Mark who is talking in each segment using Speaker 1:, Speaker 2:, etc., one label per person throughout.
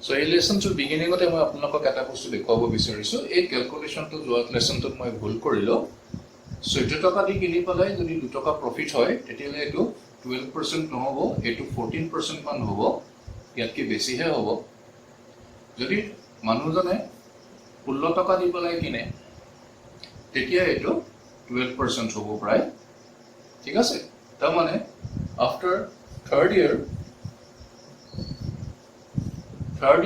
Speaker 1: So এই লেসনটোৰ বিগিনিঙতে মই আপোনালোকক এটা বস্তু দেখুৱাব বিচাৰিছোঁ। এই কেলকুলেশ্যনটো যোৱা লেসনটোত মই ভুল কৰিলোঁ। 14 টকা দি কিনি পেলাই যদি 2 টকা প্ৰফিট হয় তেতিয়াহ'লে এইটো 12% নহ'ব, এইটো 14% মান হ'ব, ইয়াতকৈ বেছিহে হ'ব। যদি মানুহজনে 16 টকা দি পেলাই কিনে তেতিয়া এইটো 12% হ'ব প্ৰায়, ঠিক আছে। তাৰমানে আফটাৰ থাৰ্ড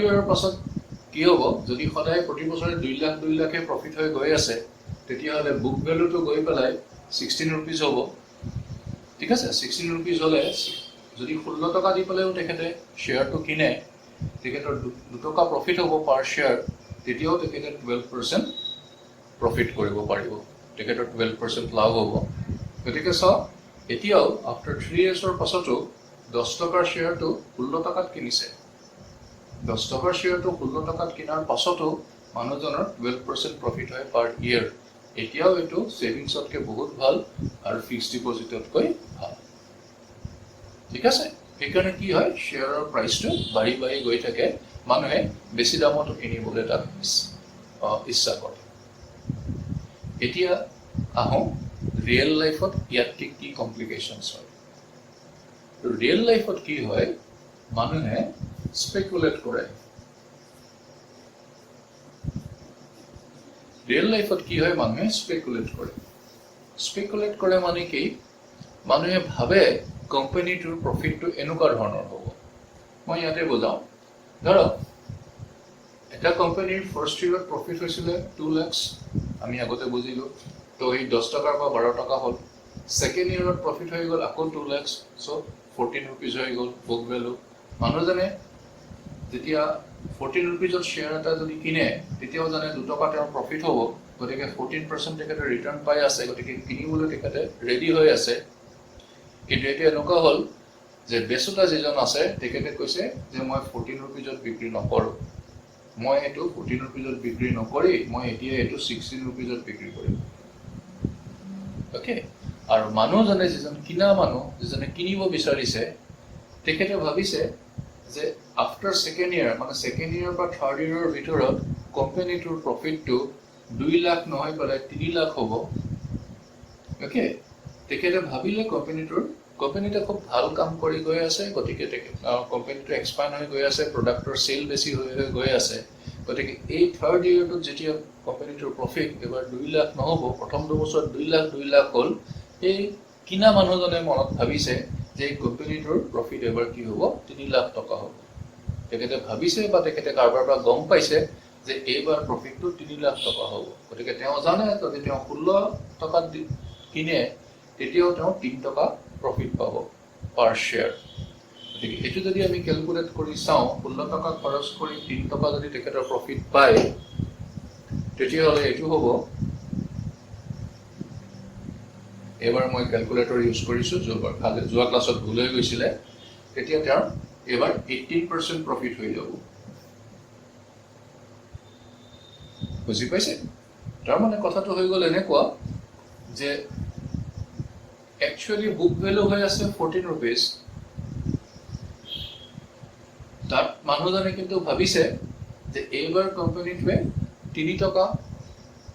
Speaker 1: ইয়াৰৰ পাছত কি হ'ব, যদি সদায় প্ৰতি বছৰে 2 লাখহে প্ৰফিট হৈ গৈ আছে তেতিয়াহ'লে বুক ভেলুটো গৈ পেলাই 16 ৰুপিজ হ'ব, ঠিক আছে। 16 ৰুপিজ হ'লে যদি 16 টকা দি পেলাইও তেখেতে শ্বেয়াৰটো কিনে, তেখেতৰ 2 টকা প্ৰফিট হ'ব পাৰ শ্বেয়াৰ, তেতিয়াও তেখেতে 12% প্ৰফিট কৰিব পাৰিব, তেখেতৰ 12% লাভ হ'ব। গতিকে চাওক, এতিয়াও আফটাৰ 3 ইয়াৰ্ছৰ পাছতো 10 টকাৰ শ্বেয়াৰটো 16 টকাত কিনিছে। 10 টকাৰ শ্বেয়াৰটো 16 টকাত কিনাৰ পাছতো মানুহজনৰ 12% প্ৰফিট হয় পাৰ ইয়েৰ। এতিয়াও এইটো ছেভিংছতকৈ বহুত ভাল আৰু ফিক্সড ডিপজিটতকৈ ভাল, ঠিক আছে। সেইকাৰণে কি হয়, শ্বেয়াৰৰ প্ৰাইচটো বাঢ়ি বাঢ়ি গৈ থাকে, মানুহে বেছি দামতো কিনিবলৈ তাক ইচ্ছা কৰে। এতিয়া আহোঁ ৰিয়েল লাইফত ইয়াত কি কমপ্লিকেশ্যনছ হয়। ৰিয়েল লাইফত কি হয়, মানুহে স্পেকুলেট কৰে। ৰিয়েল লাইফত কি হয়, মানুহে স্পেকুলেট কৰে। স্পেকুলেট কৰে মানে কি, মানুহে ভাবে কোম্পানীটোৰ প্ৰফিটটো এনেকুৱা ধৰণৰ হ'ব। মই ইয়াতে বুজাওঁ। ধৰক এটা কোম্পানীৰ ফাৰ্ষ্ট ইয়েৰত প্ৰফিট হৈছিলে 2 লাখ, আমি আগতে বুজিলোঁ। তো এই 10 টকাৰ পৰা 12 টকা হ'ল। ছেকেণ্ড ইয়েৰত প্ৰফিট হৈ গ'ল আকৌ 2 লাখ, চ' 14 ৰুপিজ হৈ গ'ল বুক ভেলু। মানুহজনে যেতিয়া 14 ৰুপিজত শ্বেয়াৰ এটা যদি কিনে, তেতিয়াও জানে 2 টকা তেওঁৰ প্ৰফিট হ'ব, গতিকে 14% তেখেতে ৰিটাৰ্ণ পাই আছে, গতিকে কিনিবলৈ তেখেতে ৰেডি হৈ আছে। কিন্তু এতিয়া এনেকুৱা হ'ল যে বেচোতা যিজন আছে তেখেতে কৈছে যে মই 14 ৰুপিজত বিক্ৰী নকৰোঁ, মই এইটো 14 ৰুপিজত বিক্ৰী নকৰি মই এতিয়া এইটো 16 ৰুপিজত বিক্ৰী কৰিম, অ'কে। আৰু মানুহজনে যিজন কিনা মানুহ, যিজনে কিনিব বিচাৰিছে, তেখেতে ভাবিছে যে আফটাৰ ছেকেণ্ড ইয়াৰ, মানে ছেকেণ্ড ইয়াৰ বা থাৰ্ড ইয়াৰৰ ভিতৰত কোম্পানীটোৰ প্ৰফিটটো 2 লাখ নহয় পেলাই 3 লাখ হ'ব, অ'কে। তেখেতে ভাবিলে কোম্পানীটোৱে খুব ভাল কাম কৰি গৈ আছে, গতিকে কোম্পানীটো এক্সপাণ্ড হৈ গৈ আছে, প্ৰডাক্টৰ চেল বেছি হৈ গৈ আছে, গতিকে এই থাৰ্ড ইয়াৰটোত যেতিয়া কোম্পানীটোৰ প্ৰফিট এবাৰ 2 লাখ নহ'ব, প্ৰথম 2 বছৰত 2 লাখ হ'ল, এই কিনা মানুহজনে মনত ভাবিছে যে এই কোম্পানীটোৰ প্ৰফিট এবাৰ কি হ'ব, 3 লাখ টকা হ'ব। তেখেতে ভাবিছে বা তেখেতে কাৰোবাৰ পৰা গম পাইছে যে এইবাৰ প্ৰফিটটো 3 লাখ টকা হ'ব, গতিকে তেওঁ জানে যদি তেওঁ 16 টকাত কিনে তেতিয়াও তেওঁ 3 টকা প্ৰফিট পাব পাৰ শ্বেয়াৰ। গতিকে এইটো যদি আমি কেলকুলেট কৰি চাওঁ, 16 টকা খৰচ কৰি 3 টকা যদি তেখেতৰ প্ৰফিট পায়, তেতিয়াহ'লে এইটো হ'ব, এইবাৰ মই কেলকুলেটৰ ইউজ কৰিছোঁ, যোৱা ক্লাছত ভুল হৈ গৈছিলে, তেতিয়া তেওঁৰ এইবাৰ 18% প্ৰফিট হৈ যাব। বুজি পাইছে? তাৰমানে কথাটো হৈ গ'ল এনেকুৱা যে একচুৱেলি বুক ভেলু হৈ আছে 14 ৰুপিজ, তাত মানুহজনে কিন্তু ভাবিছে যে এইবাৰ কোম্পানীটোৱে 3 টকা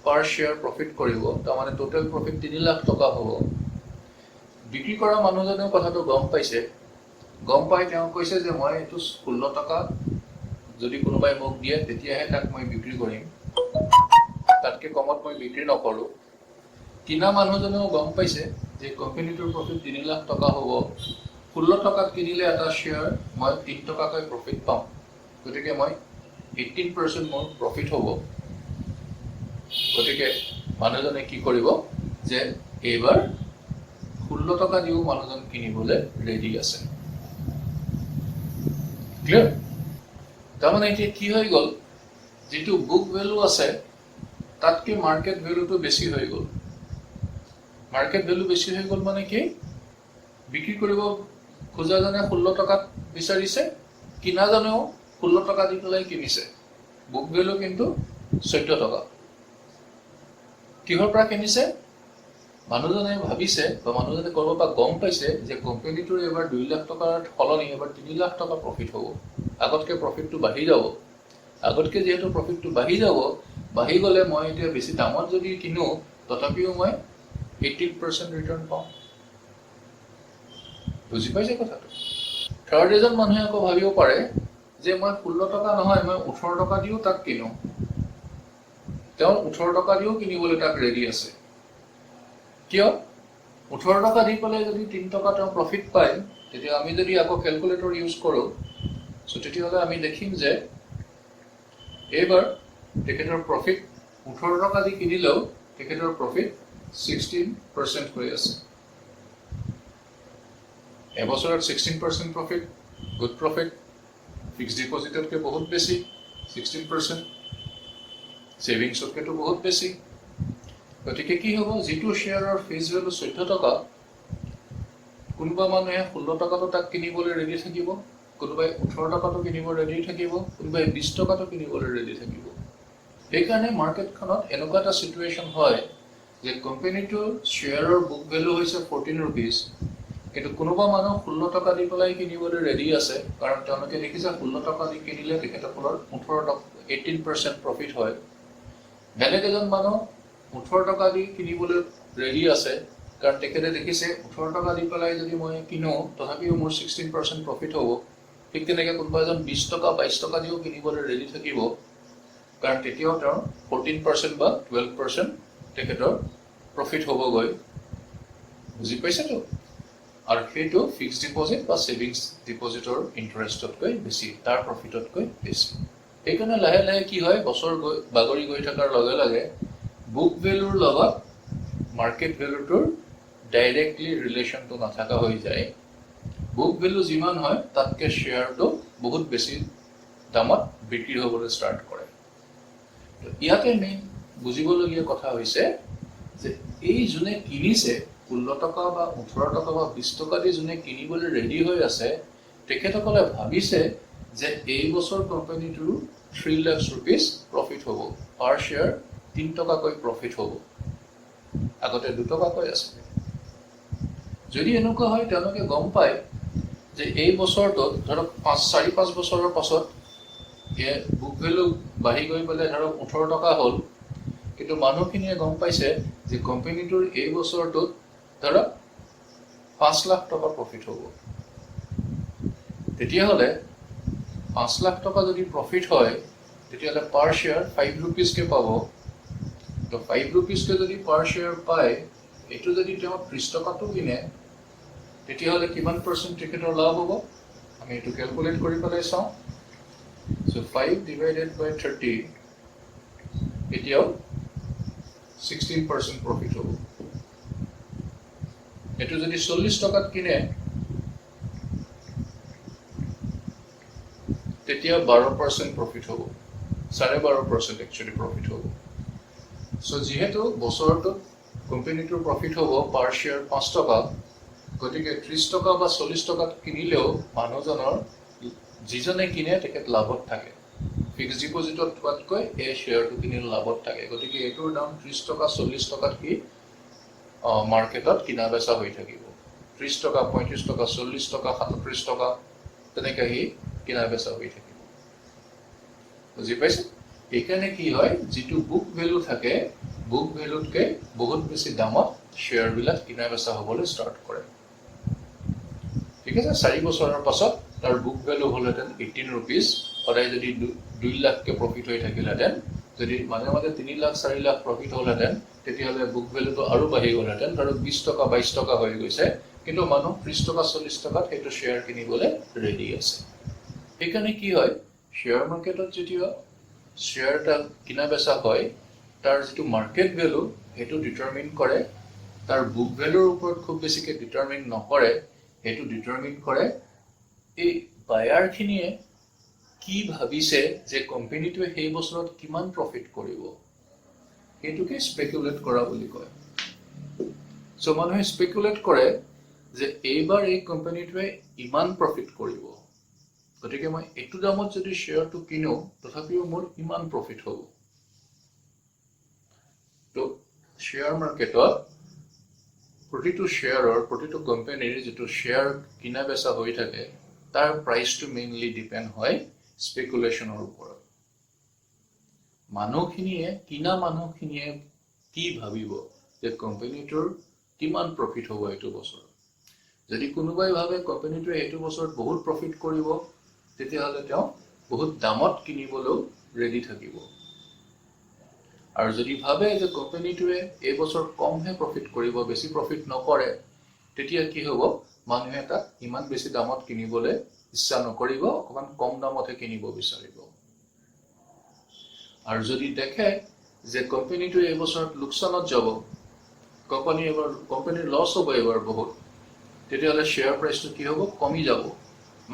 Speaker 1: পাৰ শ্বেয়াৰ প্ৰফিট কৰিব, তাৰমানে টোটেল প্ৰফিট 3 লাখ টকা হ'ব। বিক্ৰী কৰা মানুহজনেও কথাটো গম পাইছে, গম পাই তেওঁ কৈছে যে মই এইটো 16 টকা যদি কোনোবাই মোক দিয়ে তেতিয়াহে তাক মই বিক্ৰী কৰিম, তাতকৈ কমত মই বিক্ৰী নকৰোঁ। কিনা মানুহজনেও গম পাইছে যে কোম্পানীটোৰ প্ৰফিট 3 লাখ টকা হ'ব, 16 টকাত কিনিলে এটা শ্বেয়াৰ মই 3 টকাকৈ প্ৰফিট পাম, গতিকে মই 18% মোৰ প্ৰফিট হ'ব। গতিকে মানুহজনে কি কৰিব যে এইবাৰ 16 টকা দিও মানুহজন কিনিবলৈ ৰেডি আছে। ক্লিয়াৰ? তাৰমানে এতিয়া কি হৈ গ'ল, যিটো বুক ভেলু আছে তাতকৈ মাৰ্কেট ভেলুটো বেছি হৈ গ'ল। মাৰ্কেট ভেলু বেছি হৈ গ'ল মানে কি, বিক্ৰী কৰিব খোজাজনে 16 টকাত বিচাৰিছে, কিনাজনেও 16 টকা দি পেলাই কিনিছে, বুক ভেলু কিন্তু 14 টকা। কিহৰ পৰা কিনিছে? মানুহজনে ভাবিছে বা মানুহজনে ক'ৰবাৰ পৰা গম পাইছে যে কোম্পানীটোৰ এবাৰ 2 লাখ টকাৰ সলনি এবাৰ 3 লাখ টকা প্ৰফিট হ'ব, আগতকৈ প্ৰফিটটো বাঢ়ি যাব। আগতকৈ যিহেতু প্ৰফিটটো বাঢ়ি যাব, বাঢ়ি গ'লে মই এতিয়া বেছি দামত যদি কিনো তথাপিও মই 18% ৰিটাৰ্ণ পাওঁ। বুজি পাইছে কথাটো? থাৰ্ড এজন মানুহে আকৌ ভাবিব পাৰে যে মই 16 টকা নহয়, মই 18 টকা দিও তাক কিনো। তেওঁ 18 টকা দিও কিনিবলৈ তাক ৰেডি আছে। কিয়? 18 টকা দি পেলাই যদি 3 টকা তেওঁ প্ৰফিট পায়, তেতিয়া আমি যদি আকৌ কেলকুলেটৰ ইউজ কৰোঁ, তেতিয়াহ'লে আমি দেখিম যে এইবাৰ তেখেতৰ প্ৰফিট 18 টকা দি কিনিলেও তেখেতৰ প্ৰফিট 16% হৈ আছে। এবছৰত 16% প্ৰফিট, গুড প্ৰফিট। ফিক্সড ডিপজিটতকৈ বহুত বেছি 16%, ছেভিংছতকৈতো বহুত বেছি। গতিকে কি হ'ব, যিটো শ্বেয়াৰৰ ফেচ ভেলু 14 টকা, কোনোবা মানুহে 16 টকাটো তাক কিনিবলৈ ৰেডি থাকিব, কোনোবাই 18 টকাটো কিনিব ৰেডি থাকিব, কোনোবাই 20 টকাটো কিনিবলৈ ৰেডি থাকিব। সেইকাৰণে মাৰ্কেটখনত এনেকুৱা এটা চিটুৱেশ্যন হয় যে কোম্পানীটোৰ শ্বেয়াৰৰ বুক ভেলু হৈছে 14 ৰুপিজ, কিন্তু কোনোবা মানুহ 16 টকা দি পেলাই কিনিবলৈ ৰেডি আছে, কাৰণ তেওঁলোকে দেখিছে 16 টকা দি কিনিলে তেখেতসকলৰ 18% প্ৰফিট হয়। বেলেগ এজন মানুহ 18 টকা দি কিনিবলৈ ৰেডি আছে, কাৰণ তেখেতে দেখিছে 18 টকা দি পেলাই যদি মই কিনো তথাপিও মোৰ 16% প্ৰফিট হ'ব। ঠিক তেনেকৈ কোনোবা এজন 20 টকা 22 টকা দিও কিনিবলৈ ৰেডি থাকিব, কাৰণ তেতিয়াও তেওঁৰ 14% বা 12% তেখেতৰ প্ৰফিট হ'বগৈ। বুজি পাইছেতো? আৰু সেইটো ফিক্সড ডিপজিট বা ছেভিংছ ডিপজিটৰ ইণ্টাৰেষ্টতকৈ বেছি, তাৰ প্ৰফিটতকৈ বেছি। সেইকাৰণে লাহে লাহে কি হয়, বছৰ বাগৰি গৈ থকাৰ লগে লগে বুক ভেলুৰ লগত মাৰ্কেট ভেলুটোৰ ডাইৰেক্টলি ৰিলেশ্যনটো নাথাকা হৈ যায়। বুক ভেলু যিমান হয় তাতকৈ শ্বেয়াৰটো বহুত বেছি দামত বিক্ৰী হ'বলৈ ষ্টাৰ্ট কৰে। ইয়াতে মেইন বুজিবলগীয়া কথা হৈছে যে এই যোনে কিনিছে 16 টকা বা 18 টকা বা 20 টকা দি যোনে কিনিবলৈ ৰেডি হৈ আছে, তেখেতসকলে ভাবিছে যে এই বছৰ কোম্পানীটোৰ 3 লাখ ৰুপিজ প্ৰফিট হ'ব, পাৰ শ্বেয়াৰ 3 টকাকৈ প্ৰফিট হ'ব। আগতে 2 টকাকৈ আছিলে। যদি এনেকুৱা হয়, তেওঁলোকে গম পায় যে এই বছৰটোত ধৰক 4-5 বছৰৰ পাছত বুক ভেলু বাঢ়ি গৈ পেলাই ধৰক 18 টকা হ'ল, কিন্তু মানুহখিনিয়ে গম পাইছে যে কোম্পানীটোৰ এই বছৰটোত ধৰক 5 লাখ টকা প্ৰফিট হ'ব। তেতিয়াহ'লে 5 লাখ টকা যদি প্ৰফিট হয়, তেতিয়াহ'লে পাৰ শ্বেয়াৰ 5 ৰুপিজকৈ পাব। তো 5 ৰুপিজকৈ যদি পাৰ শ্বেয়াৰ পায়, এইটো যদি তেওঁ 30 টকাটো কিনে, তেতিয়াহ'লে কিমান পাৰ্চেণ্ট তেখেতৰ লাভ হ'ব? আমি এইটো কেলকুলেট কৰি পেলাই চাওঁ। চ' 5 ডিভাইডেড বাই 30, এতিয়াও 16% প্ৰফিট হ'ব। এইটো যদি 40 টকাত কিনে, তেতিয়া 12% প্ৰফিট হ'ব, 12.5% একচুৱেলি প্ৰফিট হ'ব। চ' যিহেতু বছৰটোত কোম্পানীটোৰ প্ৰফিট হ'ব পাৰ শ্বেয়াৰ 5 টকা, গতিকে 30 টকা বা 40 টকাত কিনিলেও মানুহজনৰ, যিজনে কিনে তেখেত লাভত থাকে। ফিক্সড ডিপজিটত থোৱাতকৈ এই শ্বেয়াৰটো কিনিলে লাভত থাকে। গতিকে এইটোৰ দাম 30 টকা 40 টকাত কি মাৰ্কেটত কিনা বেচা হৈ থাকিব। 30 টকা 35 টকা 40 টকা 37 টকা তেনেকৈ সি কিনা বেচা হৈ থাকিব। বুজি পাইছে? এইকাৰণে কি হয়, যিটো বুক ভেলু থাকে, বুক ভেলুতকৈ বহুত বেছি দামত শ্বেয়াৰবিলাক কিনা বেচা হ'বলৈ ষ্টাৰ্ট কৰে। ঠিক আছে? 4 বছৰৰ পাছত তাৰ বুক ভেলু হ'লহেঁতেন 18 ৰুপিজ, সদায় যদি 2 লাখকৈ প্ৰফিট হৈ থাকিলহেঁতেন, যদি মাজে মাজে 3 লাখ 4 লাখ প্ৰফিট হ'লহেঁতেন, তেতিয়াহ'লে বুক ভেলুটো আৰু বাঢ়ি গ'লহেঁতেন, ধৰক 20 টকা 22 টকা হৈ গৈছে, কিন্তু মানুহ 30 টকা 40 টকাত সেইটো শ্বেয়াৰ কিনিবলৈ ৰেডি আছে। সেইকাৰণে কি হয়, শ্বেয়াৰ মাৰ্কেটত যেতিয়া শ্বেয়াৰ এটা কিনা বেচা হয়, তাৰ যিটো মাৰ্কেট ভেলু সেইটো ডিটাৰমিন কৰে, তাৰ বুক ভেলুৰ ওপৰত খুব বেছিকৈ ডিটাৰমিন নকৰে। সেইটো ডিটাৰমিন কৰে এই বায়াৰখিনিয়ে কি ভাবিছে যে কোম্পানীটোৱে সেই বছৰত কিমান প্ৰফিট কৰিব, সেইটোকে স্পেকুলেট কৰা বুলি কয়। চ' মানুহে স্পেকুলেট কৰে যে এইবাৰ এই কোম্পানীটোৱে ইমান প্ৰফিট কৰিব, গতিকে মই এইটো দামত যদি শ্বেয়াৰটো কিনো তথাপিও মোৰ ইমান প্ৰফিট হ'ব। তো শ্বেয়াৰ মাৰ্কেটত প্ৰতিটো শ্বেয়াৰৰ, প্ৰতিটো কোম্পানীৰ যিটো শ্বেয়াৰ কিনা বেচা হৈ থাকে, তাৰ প্ৰাইচটো মেইনলি ডিপেণ্ড হয় স্পেকুলেশ্যনৰ ওপৰত। কিনা মানুহখিনিয়ে কি ভাবিব যে কোম্পানীটোৰ কিমান প্ৰফিট হ'ব এইটো বছৰত। যদি কোনোবাই ভাবে কোম্পানীটোৱে এইটো বছৰত বহুত প্ৰফিট কৰিব, তেতিয়াহ'লে তেওঁ বহুত দামত কিনিবলৈও ৰেডি থাকিব। আৰু যদি ভাবে যে কোম্পানীটোৱে এই বছৰ কমহে প্ৰফিট কৰিব, বেছি প্ৰফিট নকৰে, তেতিয়া কি হ'ব, মানুহে তাক ইমান বেছি দামত কিনিবলৈ ইচ্ছা নকৰিব, অকমান কম দামতহে কিনিব বিচাৰিব। আৰু যদি দেখে যে কোম্পানীটোৱে এই বছৰত লোকচানত যাব, কোম্পানীৰ লছ হ'ব এবাৰ বহুত, তেতিয়াহ'লে শ্বেয়াৰ প্ৰাইচটো কি হ'ব, কমি যাব।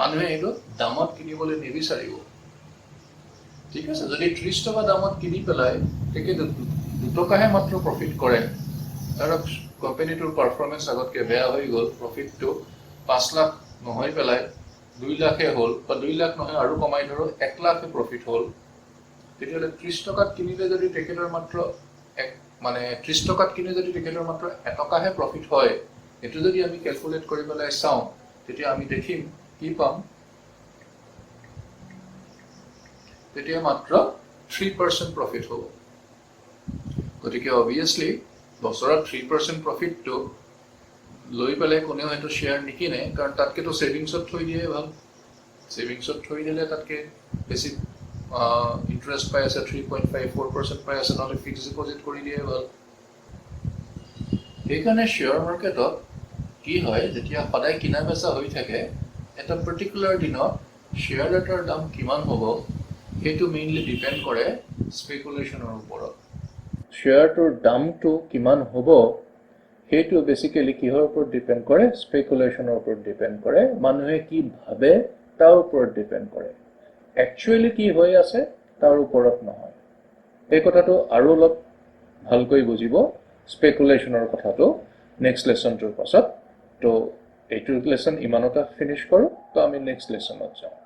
Speaker 1: মানুহে এইটো দামত কিনিবলৈ নিবিচাৰিব। ঠিক আছে, যদি 30 টকা দামত কিনি পেলাই তেখেতে 2 টকাহে মাত্ৰ প্ৰফিট কৰে, ধৰক কোম্পানীটোৰ পাৰফৰ্মেঞ্চ আগতকৈ বেয়া হৈ গ'ল, প্ৰফিটটো 5 লাখ নহয় পেলাই 2 লাখহে হ'ল, বা 2 লাখ নহয় আৰু কমাই ধৰক 1 লাখহে প্ৰফিট হ'ল, তেতিয়াহ'লে 30 টকাত কিনিলে যদি তেখেতৰ মাত্ৰ 30 টকাত কিনি যদি তেখেতৰ মাত্ৰ 1 টকাহে প্ৰফিট হয়, এইটো যদি আমি কেলকুলেট কৰি পেলাই চাওঁ, তেতিয়া আমি দেখিম কি পাম, তেতিয়া মাত্ৰ 3% প্ৰফিট হ'ব। গতিকে অবভিয়াছলি বছৰত 3% প্ৰফিটটো লৈ পেলাই কোনেও হয়তো শ্বেয়াৰ নিকিনে, কাৰণ তাতকেতো ছেভিংছত থৈ দিয়ে ভাল। ছেভিংছত থৈ দিলে তাতকে বেছি ইণ্টাৰেষ্ট পাই আছে, 3.54% পাই আছে, নহ'লে ফিক্সড ডিপজিট কৰি দিয়ে ভাল। সেইকাৰণে শ্বেয়াৰ মাৰ্কেটত কি হয়, যেতিয়া সদায় কিনা বেচা হৈ থাকে, এটা পাৰ্টিকুলাৰ দিনত শ্বেয়াৰ এটাৰ দাম কিমান হ'ব সেইটো মেইনলি ডিপেণ্ড কৰে স্পেকুলেশ্যনৰ ওপৰত। শ্বেয়াৰটোৰ দামটো কিমান হ'ব সেইটো বেচিকেলি কিহৰ ওপৰত ডিপেণ্ড কৰে, স্পেকুলেশ্যনৰ ওপৰত ডিপেণ্ড কৰে। মানুহে কি ভাবে তাৰ ওপৰত ডিপেণ্ড কৰে, একচুৱেলি কি হৈ আছে তাৰ ওপৰত নহয়। এই কথাটো আৰু অলপ ভালকৈ বুজিব স্পেকুলেশ্যনৰ কথাটো নেক্সট লেচনটোৰ পাছত। তো এইটো লেচন ইমানতে ফিনিছ কৰোঁ, তো আমি নেক্সট লেচনত যাওঁ।